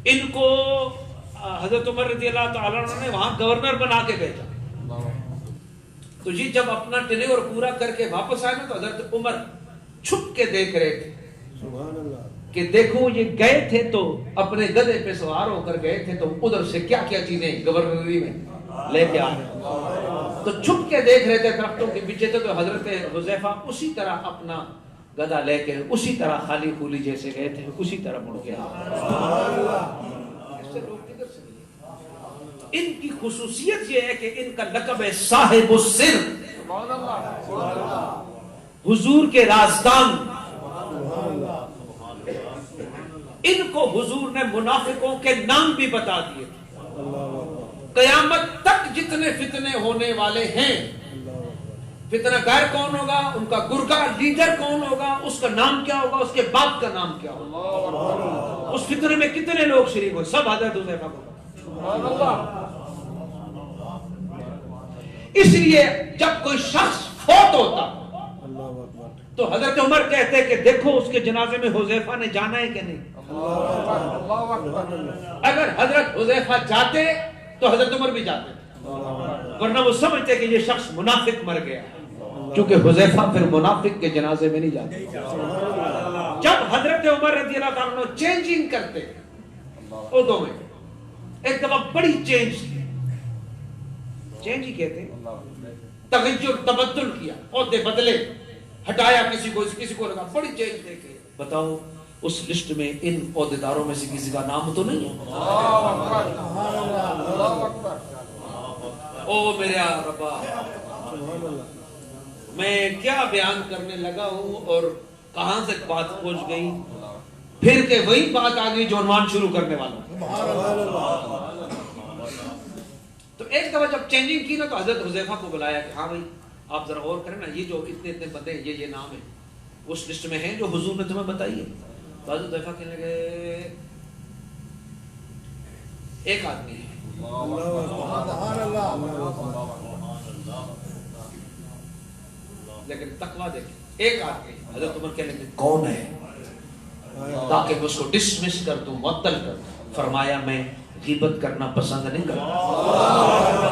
ان کو حضرت عمر رضی اللہ تعالیٰ عنہ نے وہاں گورنر بنا کے بھیجا. تو یہ جب اپنا ٹینیور پورا کر کے واپس آئے نا تو حضرت عمر چھپ کے دیکھ رہے تھے کہ دیکھو یہ گئے تھے تو اپنے گدھے پہ سوار ہو کر گئے تھے تو ادھر سے کیا کیا چیزیں گورنری میں لے کے آئے. تو چھپ کے دیکھ رہے تھے درختوں کے پیچھے تھے. تو حضرت حذیفہ اسی طرح اپنا گدھا لے کے اسی طرح خالی خولی جیسے گئے تھے اسی طرح مڑ کے آئے. ان کی خصوصیت یہ ہے کہ ان کا لقب ہے صاحب السر، حضور کے رازدان. ان کو حضور نے منافقوں کے نام بھی بتا دیے. قیامت تک جتنے فتنے ہونے والے ہیں، فتنہ گیر کون ہوگا، ان کا گرگا لیڈر کون ہوگا، اس کا نام کیا ہوگا، اس کے باپ کا نام کیا ہوگا، اس فتنے میں کتنے لوگ شریک ہوئے، سب حضرت حذیفہ کو. اس لیے جب کوئی شخص فوت ہوتا تو حضرت عمر کہتے کہ دیکھو اس کے جنازے میں حذیفہ نے جانا ہے کہ نہیں. اگر حضرت حذیفہ جاتے تو حضرت عمر بھی جاتے، ورنہ وہ سمجھتے کہ یہ شخص منافق مر گیا، کیونکہ حذیفہ پھر منافق کے جنازے میں نہیں جاتے. جب حضرت عمر رضی اللہ تعالیٰ عنہ چینجنگ کرتے عہدوں میں، ایک دفعہ بڑی چینج ہی کہتے تغیر تبدل کیا، عہدے بدلے، ہٹایا کسی کو لگا، بڑی چینج دے کے بتاؤ اس لسٹ میں ان عہدیداروں میں سے کسی کا نام تو نہیں ہے؟ او میرے ربا، میں کیا بیان کرنے لگا ہوں اور کہاں سے بات پہنچ گئی، پھر کہ وہی بات آ گئی جو عنوان شروع کرنے والا. تو ایک دفعہ جب چینجنگ کی نا تو حضرت حذیفہ کو بلایا کہ ہاں بھائی آپ ذرا غور کریں نا، یہ جو اتنے بندے ہیں یہ نام ہے اس لسٹ میں ہیں جو حضور نے تمہیں بتائی ہے. تو حضرت حذیفہ کہنے لگے ایک آدمی ہے. لیکن تقویٰ دیکھیں، ایک آدمی. حضرت عمر کہنے لگے کون ہے تاکہ میں اس کو ڈسمس کر دوں، معطل کر دوں. فرمایا میں غیبت کرنا پسند نہیں کرتا.